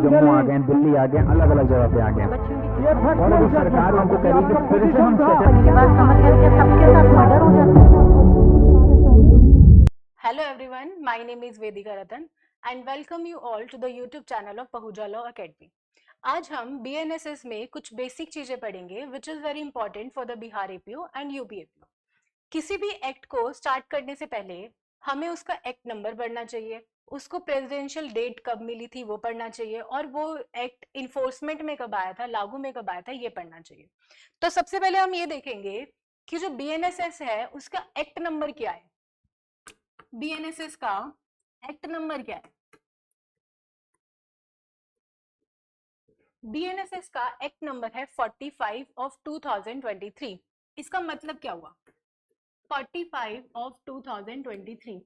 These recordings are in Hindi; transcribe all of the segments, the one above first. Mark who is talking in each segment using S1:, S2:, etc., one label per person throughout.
S1: जम्मू आ गए, दिल्ली आ गए, अलग अलग जगह पे आ गए, और अभी सरकार उनको कह रही है कि फिर से हम
S2: मेरी बात समझ गए कि सबके साथ मर्डर हो जाता है।
S3: Hello everyone, my name is Vedika Ratan and welcome you all to the YouTube channel of Pahuja Law Academy. आज हम BNSS में कुछ बेसिक चीजें पढ़ेंगे which is very important for the Bihar APO and UP APO. किसी भी एक्ट को स्टार्ट करने से पहले हमें उसका एक्ट नंबर पढ़ना चाहिए, उसको प्रेसिडेंशियल डेट कब मिली थी वो पढ़ना चाहिए, और वो एक्ट इन्फोर्समेंट में कब आया था, लागू में कब आया था, ये पढ़ना चाहिए। तो सबसे पहले हम ये देखेंगे कि जो BNSS है उसका एक्ट नंबर क्या है। BNSS का एक्ट नंबर क्या है? BNSS का एक्ट नंबर है 45 ऑफ 2023। इसका मतलब क्या हुआ? 45 ऑफ 2023,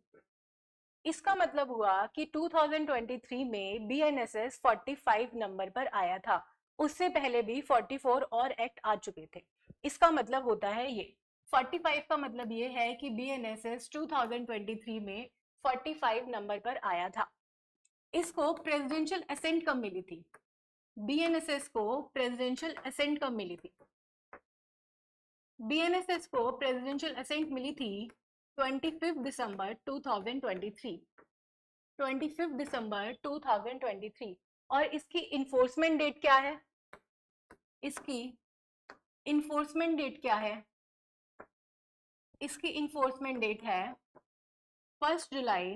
S3: इसका मतलब हुआ कि 2023 में BNSS 45 नंबर पर आया था। उससे पहले भी 44 और एक्ट आ चुके थे। इसका मतलब होता है ये 45 का मतलब ये है कि BNSS 2023 में 45 नंबर पर आया था। इसको प्रेसिडेंशियल असेंट कब मिली थी? BNSS को प्रेसिडेंशियल असेंट कब मिली थी? BNSS को प्रेसिडेंशियल असेंट मिली थी 25 दिसंबर 2023, 25 दिसंबर 2023। और इसकी इन्फोर्समेंट डेट क्या है? इसकी इन्फोर्समेंट डेट क्या है? इसकी इन्फोर्समेंट डेट है 1 जुलाई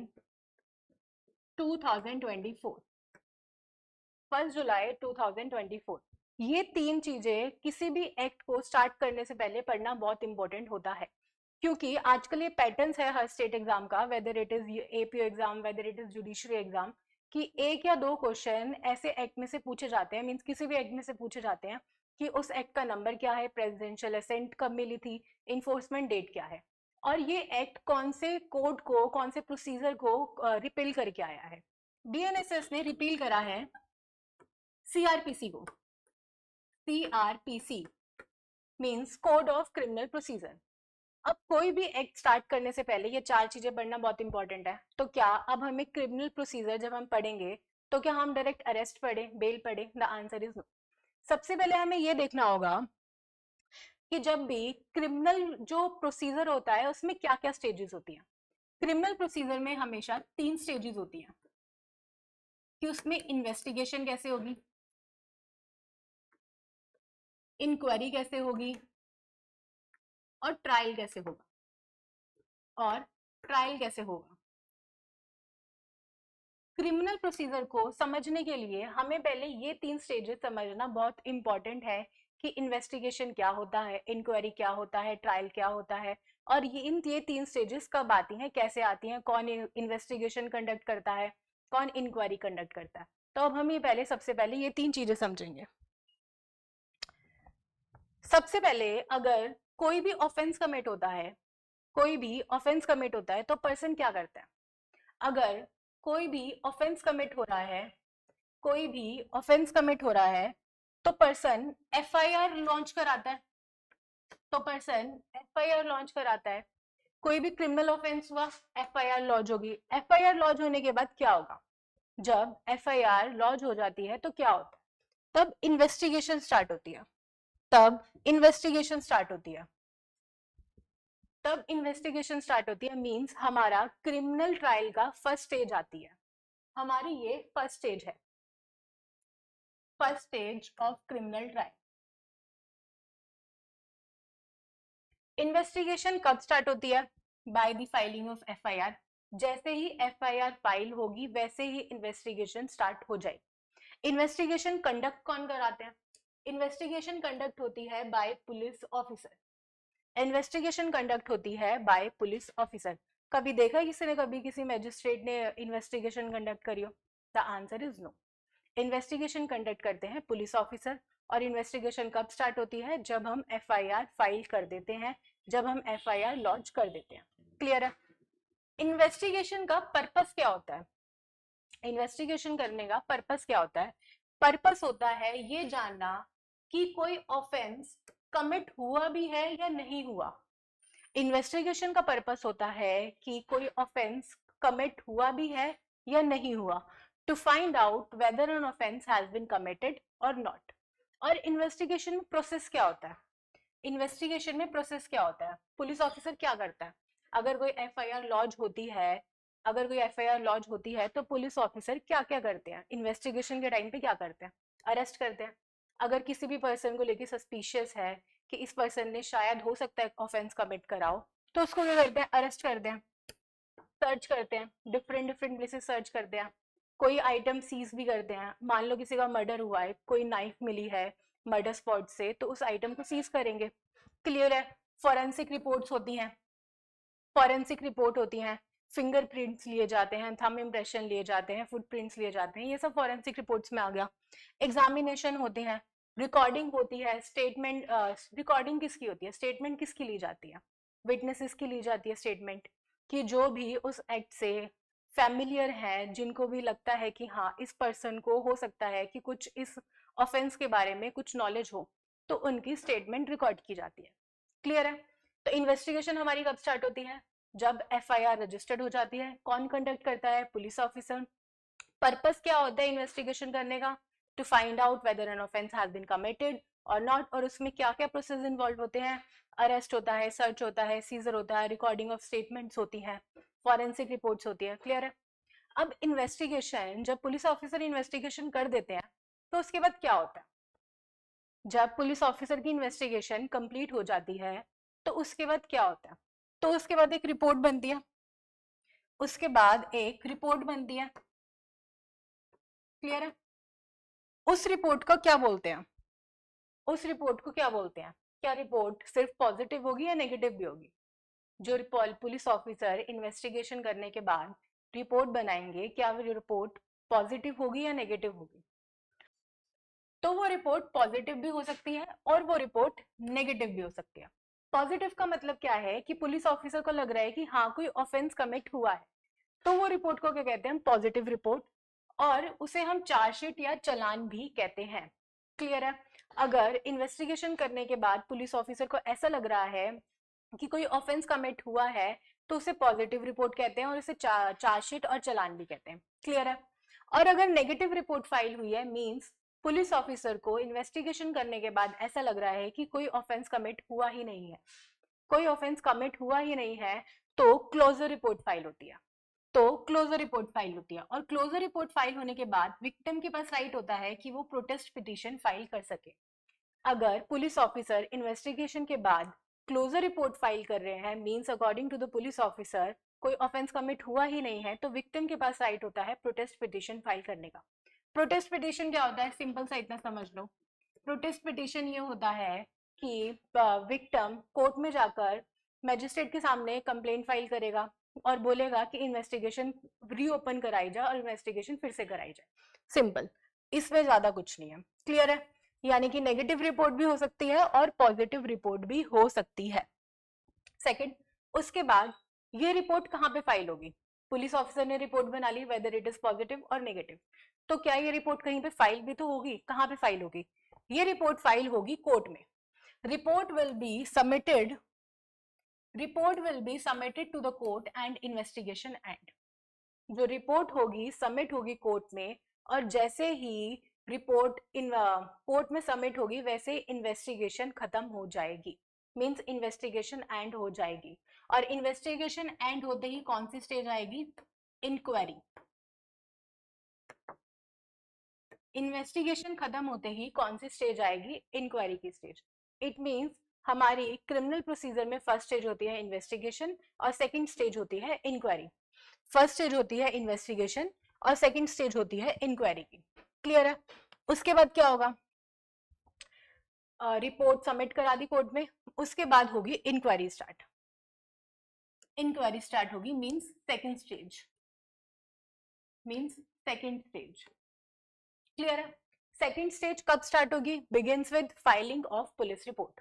S3: 2024, 1 जुलाई 2024। ये तीन चीजें किसी भी एक्ट को स्टार्ट करने से पहले पढ़ना बहुत इंपॉर्टेंट होता है, क्योंकि आजकल ये पैटर्न्स है हर स्टेट एग्जाम का, whether it is APO exam, whether it is judiciary exam, कि एक या दो क्वेश्चन ऐसे एक्ट में से पूछे जाते हैं, मीन्स किसी भी एक्ट में से पूछे जाते हैं कि उस एक्ट का नंबर क्या है, प्रेसिडेंशियल असेंट कब मिली थी, इन्फोर्समेंट डेट क्या है, और ये एक्ट कौन से कोड को, कौन से प्रोसीजर को रिपील करके आया है। BNSS ने रिपील करा है CRPC को। CRPC means code of criminal procedure. अब कोई भी एक्ट स्टार्ट करने से पहले ये चार चीजें पढ़ना बहुत इंपॉर्टेंट है। तो क्या अब हमें क्रिमिनल प्रोसीजर जब हम पढ़ेंगे तो क्या हम डायरेक्ट अरेस्ट पढ़े, बेल पढ़े? The answer is no. सबसे पहले हमें ये देखना होगा कि जब भी क्रिमिनल जो प्रोसीजर होता है उसमें क्या क्या स्टेजेस होती हैं। क्रिमिनल प्रोसीजर में हमेशा 3 स्टेजेस होती हैं कि उसमें इन्वेस्टिगेशन कैसे होगी, इंक्वायरी कैसे होगी, और ट्रायल कैसे होगा, और ट्रायल कैसे होगा। क्रिमिनल प्रोसीजर को समझने के लिए हमें पहले ये 3 स्टेजेस समझना बहुत इंपॉर्टेंट है कि इन्वेस्टिगेशन क्या होता है, इंक्वायरी क्या होता है, ट्रायल क्या होता है, और ये 3 स्टेजेस कब आती हैं, कैसे आती हैं, कौन इन्वेस्टिगेशन कंडक्ट करता है, कौन इंक्वायरी कंडक्ट करता है। तो अब हम ये सबसे पहले ये 3 चीजें समझेंगे। सबसे पहले अगर कोई भी ऑफेंस कमिट होता है, कोई भी ऑफेंस कमिट होता है तो पर्सन क्या करता है? अगर कोई भी ऑफेंस कमिट हो रहा है, कोई भी ऑफेंस कमिट हो रहा है तो पर्सन FIR लॉन्च कराता है। तो पर्सन FIR लॉन्च कराता है। कोई भी क्रिमिनल ऑफेंस हुआ, FIR लॉन्च होगी। FIR लॉन्च होने के बाद क्या होगा? जब FIR लॉन्च हो जाती है तो क्या होता है? तब इन्वेस्टिगेशन स्टार्ट होती है। तब इन्वेस्टिगेशन स्टार्ट होती है। तब इन्वेस्टिगेशन स्टार्ट होती है मींस हमारा क्रिमिनल ट्रायल का फर्स्ट स्टेज आती है। हमारी ये फर्स्ट स्टेज है, first stage of criminal trial. Investigation कब स्टार्ट होती है? By the filing of FIR। जैसे ही FIR फाइल होगी वैसे ही इन्वेस्टिगेशन स्टार्ट हो जाएगी। इन्वेस्टिगेशन कंडक्ट कौन कराते हैं? इन्वेस्टिगेशन कंडक्ट होती है by police officer. Investigation conduct होती है बाय पुलिस ऑफिसर। कभी देखा किसी ने, कभी किसी मैजिस्ट्रेट ने इन्वेस्टिगेशन कंडक्ट करी हो? The answer is no. Investigation conduct करते हैं पुलिस ऑफिसर। और इन्वेस्टिगेशन कब स्टार्ट होती है? जब हम FIR फाइल कर देते हैं, जब हम FIR लॉन्च कर देते हैं। क्लियर है? इन्वेस्टिगेशन का पर्पस क्या होता है? इन्वेस्टिगेशन करने का पर्पस क्या होता है? पर्पस होता है ये जानना कि कोई ऑफेंस कमिट हुआ भी है या नहीं हुआ। इन्वेस्टिगेशन का पर्पस होता है कि कोई ऑफेंस कमिट हुआ भी है या नहीं हुआ। To find out whether an offence has been committed or not. और इन्वेस्टिगेशन में प्रोसेस क्या होता है? इन्वेस्टिगेशन में प्रोसेस क्या होता है? पुलिस ऑफिसर क्या करता है? अगर कोई एफआईआर लॉन्च होती है तो पुलिस ऑफिसर क्या क्या करते हैं इन्वेस्टिगेशन के टाइम पे? क्या करते हैं? अरेस्ट करते हैं। अगर किसी भी पर्सन को लेके सस्पिशियस है कि इस पर्सन ने शायद हो सकता है ऑफेंस कमिट कराओ, तो उसको क्या करते हैं? अरेस्ट करते हैं, सर्च करते हैं, डिफरेंट प्लेसेस सर्च करते हैं, कोई आइटम सीज भी करते हैं। मान लो किसी का मर्डर हुआ है, कोई नाइफ मिली है मर्डर स्पॉट से, तो उस आइटम को सीज करेंगे। क्लियर है? फॉरेंसिक रिपोर्ट्स होती हैं, फिंगरप्रिंट्स लिए जाते हैं, थंब इम्प्रेशन लिए जाते हैं, फुटप्रिंट्स लिए जाते हैं, ये सब फॉरेंसिक रिपोर्ट्स में आ गया। एग्जामिनेशन होते हैं, रिकॉर्डिंग होती है, स्टेटमेंट रिकॉर्डिंग किसकी होती है? स्टेटमेंट किसकी ली जाती है? विटनेसेस की ली जाती है स्टेटमेंट, कि जो भी उस एक्ट से फैमिलियर है, जिनको भी लगता है कि हाँ इस पर्सन को हो सकता है कि कुछ इस ऑफेंस के बारे में कुछ नॉलेज हो, तो उनकी स्टेटमेंट रिकॉर्ड की जाती है। क्लियर है? तो इन्वेस्टिगेशन हमारी कब स्टार्ट होती है? जब एफआईआर रजिस्टर्ड हो जाती है। कौन कंडक्ट करता है? Police officer. पर्पस क्या होता है इन्वेस्टिगेशन करने का? To find out whether an offence has been committed or not. और उसमें क्या क्या प्रोसेस इन्वॉल्व होते हैं? अरेस्ट होता है, सर्च होता है, सीजर होता है, रिकॉर्डिंग ऑफ स्टेटमेंट्स होती है, फॉरेंसिक रिपोर्ट्स होती है। क्लियर है? अब इन्वेस्टिगेशन, जब पुलिस ऑफिसर इन्वेस्टिगेशन कर देते हैं तो उसके बाद क्या होता है? जब पुलिस ऑफिसर की इन्वेस्टिगेशन कंप्लीट हो जाती है तो उसके बाद क्या होता है? तो उसके बाद एक रिपोर्ट बनती है, क्लियर है? उस रिपोर्ट को क्या बोलते हैं? क्या रिपोर्ट सिर्फ पॉजिटिव होगी या नेगेटिव भी होगी? जो पुलिस ऑफिसर इन्वेस्टिगेशन करने के बाद रिपोर्ट बनाएंगे, क्या वो रिपोर्ट पॉजिटिव होगी या नेगेटिव होगी? तो वो रिपोर्ट पॉजिटिव भी हो सकती है और वो रिपोर्ट नेगेटिव भी हो सकती है। पॉजिटिव का मतलब क्या है कि पुलिस ऑफिसर को लग रहा है कि हाँ कोई ऑफेंस कमिट हुआ है, तो वो रिपोर्ट को क्या कहते हैं? Positive report. और उसे हम चार्जशीट या चालान भी कहते हैं। क्लियर है? अगर इन्वेस्टिगेशन करने के बाद पुलिस ऑफिसर को ऐसा लग रहा है कि कोई ऑफेंस कमिट हुआ है, तो उसे पॉजिटिव रिपोर्ट कहते हैं और उसे चार्जशीट और चालान भी कहते हैं। क्लियर है? और अगर नेगेटिव रिपोर्ट फाइल हुई है, मींस पुलिस ऑफिसर को इन्वेस्टिगेशन करने के बाद ऐसा लग रहा है कि कोई ऑफेंस कमिट हुआ ही नहीं है, तो क्लोजर रिपोर्ट फाइल होती है। और क्लोजर रिपोर्ट फाइल होने के बाद विक्टिम के पास राइट होता है कि वो प्रोटेस्ट पिटीशन फाइल कर सके। अगर पुलिस ऑफिसर इन्वेस्टिगेशन के बाद क्लोजर रिपोर्ट फाइल कर रहे हैं, means according to the police officer कोई ऑफेंस कमिट हुआ ही नहीं है, तो विक्टिम के पास राइट होता है प्रोटेस्ट पिटीशन फाइल करने का। प्रोटेस्ट पिटीशन क्या होता है? सिंपल सा इतना समझ लो। प्रोटेस्ट पिटीशन ये होता है कि विक्टिम कोर्ट में जाकर मैजिस्ट्रेट के सामने कंप्लेंट फाइल करेगा और बोलेगा कि इन्वेस्टिगेशन रीओपन कराई जाए और इन्वेस्टिगेशन फिर से कराई जाए। सिंपल, इसमें ज्यादा कुछ नहीं है। क्लियर है? यानी कि नेगेटिव रिपोर्ट भी हो सकती है और पॉजिटिव रिपोर्ट भी हो सकती है। सेकंड, उसके बाद ये रिपोर्ट कहाँ पे फाइल होगी? पुलिस ऑफिसर ने रिपोर्ट बना ली, वेदर इट इज पॉजिटिव और नेगेटिव, तो क्या ये रिपोर्ट कहीं पे फाइल भी तो होगी? कहाँ पे फाइल होगी? ये रिपोर्ट फाइल होगी कोर्ट में। Report will be submitted to the court and investigation end. जो रिपोर्ट होगी सबमिट होगी कोर्ट में, और जैसे ही रिपोर्ट कोर्ट में सबमिट होगी वैसे इन्वेस्टिगेशन खत्म हो जाएगी, मींस इन्वेस्टिगेशन एंड हो जाएगी। और इन्वेस्टिगेशन एंड होते ही कौन सी स्टेज आएगी? इंक्वायरी। इन्वेस्टिगेशन खत्म होते ही कौन सी स्टेज आएगी? इंक्वायरी की स्टेज। इट मींस हमारी क्रिमिनल प्रोसीजर में फर्स्ट स्टेज होती है इन्वेस्टिगेशन और सेकंड स्टेज होती है इंक्वायरी। फर्स्ट स्टेज होती है इन्वेस्टिगेशन और सेकंड स्टेज होती है इंक्वायरी की। क्लियर है? उसके बाद क्या होगा? रिपोर्ट सबमिट करा दी कोर्ट में, उसके बाद होगी inquiry start. Means second stage. Clear है? सेकंड स्टेज कब स्टार्ट होगी? Begins with filing of police report.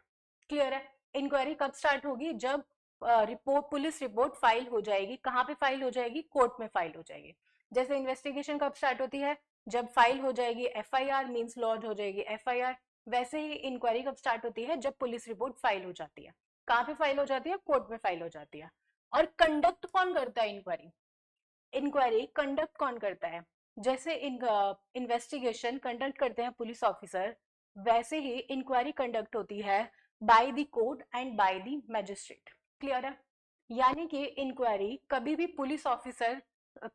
S3: Clear है? इंक्वायरी कब स्टार्ट होगी? जब पुलिस रिपोर्ट फाइल हो जाएगी। कहाँ पे फाइल हो जाएगी? कोर्ट में फाइल हो जाएगी। जैसे इन्वेस्टिगेशन कब स्टार्ट होती है? जब फाइल हो जाएगी एफआईआर, मींस लॉन्च हो जाएगी एफआईआर। वैसे ही इंक्वायरी कब स्टार्ट होती है? जब पुलिस रिपोर्ट फाइल हो जाती है। कहाँ पे फाइल हो जाती है? कोर्ट में फाइल हो जाती है। और कंडक्ट कौन करता है इंक्वायरी? कंडक्ट कौन करता है? जैसे इन्वेस्टिगेशन कंडक्ट करते हैं पुलिस ऑफिसर, वैसे ही इंक्वायरी कंडक्ट होती है by the court and by the magistrate. Clear है? यानी कि इंक्वायरी कभी भी पुलिस ऑफिसर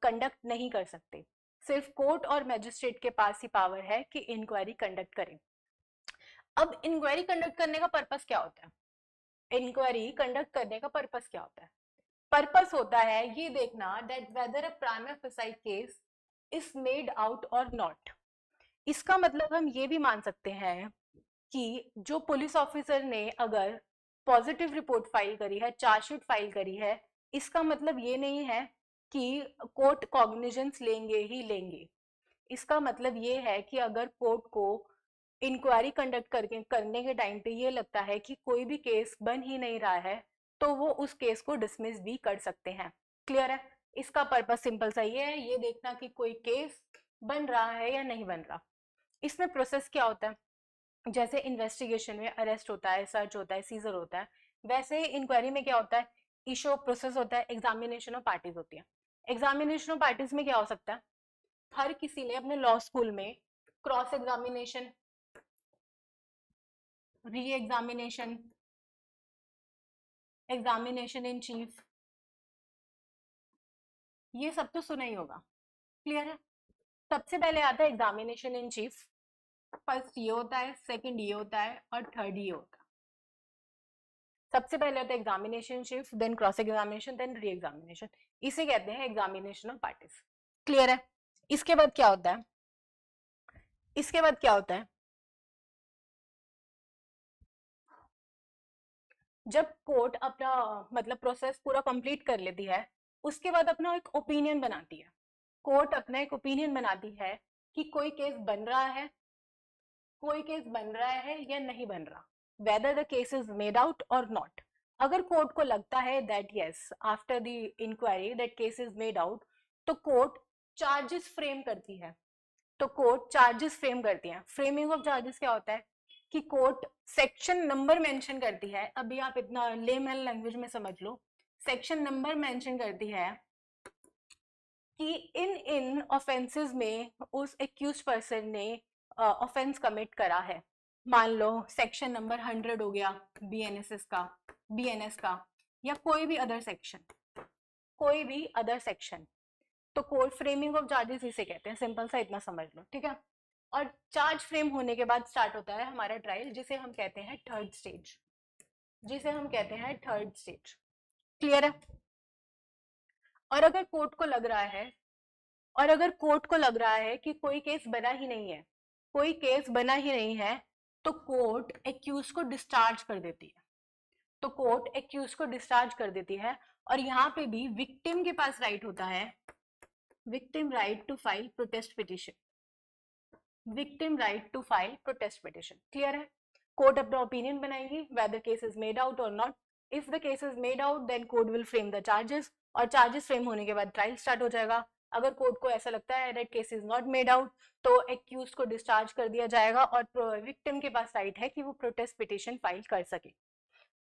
S3: कंडक्ट नहीं कर सकते, सिर्फ कोर्ट और मैजिस्ट्रेट के पास ही पावर है कि इंक्वायरी कंडक्ट करें। अब इंक्वायरी कंडक्ट करने का पर्पस क्या होता है? इंक्वायरी कंडक्ट करने का पर्पस क्या होता है? पर्पस होता है ये देखना that whether a prima facie case is made out और नॉट। इसका मतलब हम ये भी मान सकते हैं कि जो पुलिस ऑफिसर ने अगर पॉजिटिव रिपोर्ट फाइल करी है, चार्जशीट फाइल करी है, इसका मतलब ये नहीं है कि कोर्ट कॉग्निजेंस लेंगे ही लेंगे। इसका मतलब ये है कि अगर कोर्ट को इंक्वायरी कंडक्ट करने के टाइम पे ये लगता है कि कोई भी केस बन ही नहीं रहा है, तो वो उस केस को डिसमिस भी कर सकते हैं। क्लियर है? इसका पर्पस सिंपल सा ये है, ये देखना कि कोई केस बन रहा है या नहीं बन रहा। इसमें प्रोसेस क्या होता है? जैसे इन्वेस्टिगेशन में अरेस्ट होता है, सर्च होता है, सीजर होता है, वैसे ही इंक्वायरी में क्या होता है? इशू ऑफ प्रोसेस होता है, एग्जामिनेशन ऑफ पार्टीज होती है। एग्जामिनेशन ऑफ पार्टीज में क्या हो सकता है? हर किसी ने अपने लॉ स्कूल में cross examination, re examination, examination in chief, ये सब तो सुना ही होगा। क्लियर है? सबसे पहले आता है एग्जामिनेशन इन चीफ। फर्स्ट ये होता है, सेकंड ये होता है और थर्ड ये होता है। सबसे पहले होता है examination chief, then cross examination, then re examination. इसे कहते हैं एग्जामिनेशन ऑफ पार्टीज। क्लियर है? इसके बाद क्या होता है? इसके बाद क्या होता है? जब कोर्ट अपना मतलब प्रोसेस पूरा कंप्लीट कर लेती है, उसके बाद अपना एक ओपिनियन बनाती है। कोर्ट अपना एक ओपिनियन बनाती है कि कोई केस बन रहा है, कोई केस बन रहा है या नहीं बन रहा, whether the case is made out और नॉट। अगर कोर्ट को लगता है that yes after the inquiry that case is made out, तो कोर्ट चार्जेस फ्रेम करती है। तो कोर्ट चार्जेस फ्रेम करती है। फ्रेमिंग ऑफ चार्जेस क्या होता है? कि कोर्ट सेक्शन नंबर मेंशन करती है। अभी आप इतना लेमैन लैंग्वेज में समझ लो, सेक्शन नंबर मेंशन करती है कि इन इन ऑफेंसेस में उस एक्यूज पर्सन ने ऑफेंस कमिट करा है। मान लो सेक्शन नंबर 100 हो गया बीएनएस का, या कोई भी अदर सेक्शन, कोई भी अदर सेक्शन। तो कोर्ट फ्रेमिंग ऑफ चार्जेस इसे कहते हैं। सिंपल सा इतना समझ लो, ठीक है? और चार्ज फ्रेम होने के बाद स्टार्ट होता है हमारा ट्रायल, जिसे हम कहते हैं थर्ड स्टेज, जिसे हम कहते हैं थर्ड स्टेज। क्लियर है? और अगर कोर्ट को लग रहा है, और अगर कोर्ट को लग रहा है कि कोई केस बना ही नहीं है, कोई केस बना ही नहीं है, तो कोर्ट एक्यूज को डिस्चार्ज कर देती है। तो कोर्ट एक्यूज को डिस्चार्ज कर देती है। और यहाँ पे भी विक्टिम के पास राइट होता है, victim right to file protest petition, victim right to file protest petition. Clear है? कोर्ट अपना ओपिनियन बनाएगी whether case is made out और not. If the case is made out then court will frame the charges, और चार्जेस फ्रेम होने के बाद ट्रायल स्टार्ट हो जाएगा। अगर कोर्ट को ऐसा लगता है that case is not made out, तो एक्यूज को डिस्चार्ज कर दिया जाएगा और विक्टिम के पास राइट है कि वो प्रोटेस्ट पिटिशन फाइल कर सके।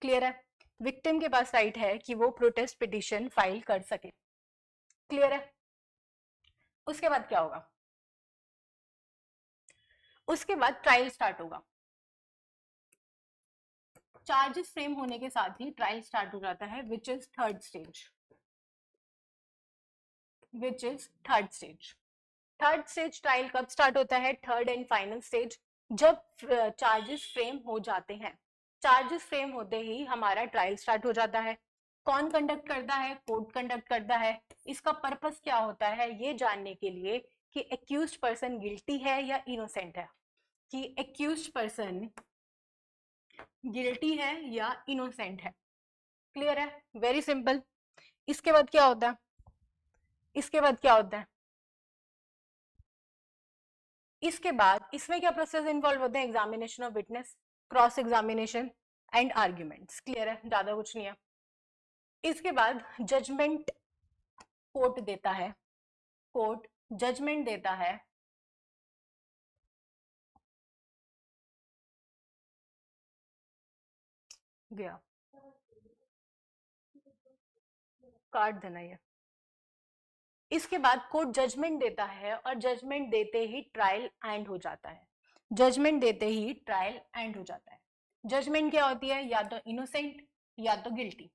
S3: क्लियर है? विक्टिम के पास राइट है कि वो प्रोटेस्ट पिटिशन फाइल कर सके। क्लियर है? उसके बाद क्या होगा? उसके बाद ट्रायल स्टार्ट होगा। चार्जेस फ्रेम होने के साथ ही ट्रायल स्टार्ट हो जाता है, which is third stage, which is third stage. Third stage trial कब स्टार्ट होता है? थर्ड एंड फाइनल स्टेज, जब चार्जेस फ्रेम हो जाते हैं। चार्जेस फ्रेम होते ही हमारा ट्रायल स्टार्ट हो जाता है। कौन कंडक्ट करता है? कोर्ट कंडक्ट करता है। इसका पर्पस क्या होता है? ये जानने के लिए कि एक्यूज्ड पर्सन गिल्टी है या इनोसेंट है, कि एक्यूज्ड पर्सन गिल्टी है या इनोसेंट है। क्लियर है? Very simple. इसके बाद क्या होता है? इसके बाद क्या होता है? इसके बाद इसमें क्या प्रोसेस इन्वॉल्व होते हैं? Examination of witness, cross examination and arguments. Clear है? ज्यादा कुछ नहीं है। इसके बाद जजमेंट कोर्ट देता है, कोर्ट जजमेंट देता है। गया, काट देना ये। इसके बाद कोर्ट जजमेंट देता है और जजमेंट देते ही ट्रायल एंड हो जाता है। जजमेंट देते ही ट्रायल एंड हो जाता है। जजमेंट क्या होती है? या तो इनोसेंट या तो गिल्टी,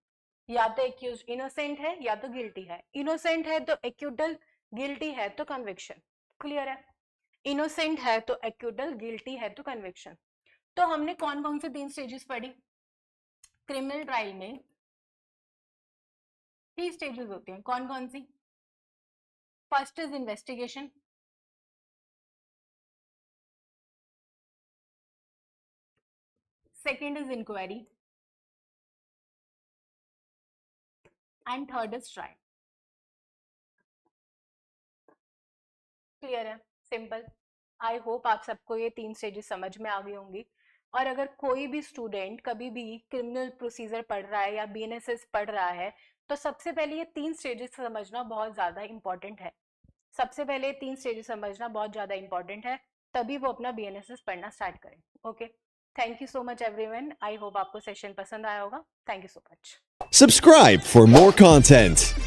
S3: या तो एक्यूज इनोसेंट है या तो गिल्टी है। इनोसेंट है तो एक्यूटल, गिल्टी है तो कन्विक्शन। क्लियर है? इनोसेंट है तो एक्यूटल, गिल्टी है तो कन्विक्शन। तो हमने कौन कौन से 3 स्टेजेस पढ़ी? क्रिमिनल ट्रायल में 3 स्टेजेस होते हैं। कौन कौन सी? First is investigation, second is inquiry and third is trial. Clear है? सिंपल। आई होप आप सबको ये 3 स्टेजेस समझ में आ गई होंगी। और अगर कोई भी स्टूडेंट कभी भी क्रिमिनल प्रोसीजर पढ़ रहा है या बीएनएसएस पढ़ रहा है तो सबसे पहले ये 3 स्टेजेस समझना बहुत ज्यादा इंपॉर्टेंट है। सबसे पहले 3 स्टेजेस समझना बहुत ज्यादा इंपॉर्टेंट है, तभी वो अपना बीएनएसएस पढ़ना स्टार्ट करें। Okay, thank you so much everyone. I hope आपको सेशन पसंद आया होगा। Thank you so much.
S4: Subscribe for more content.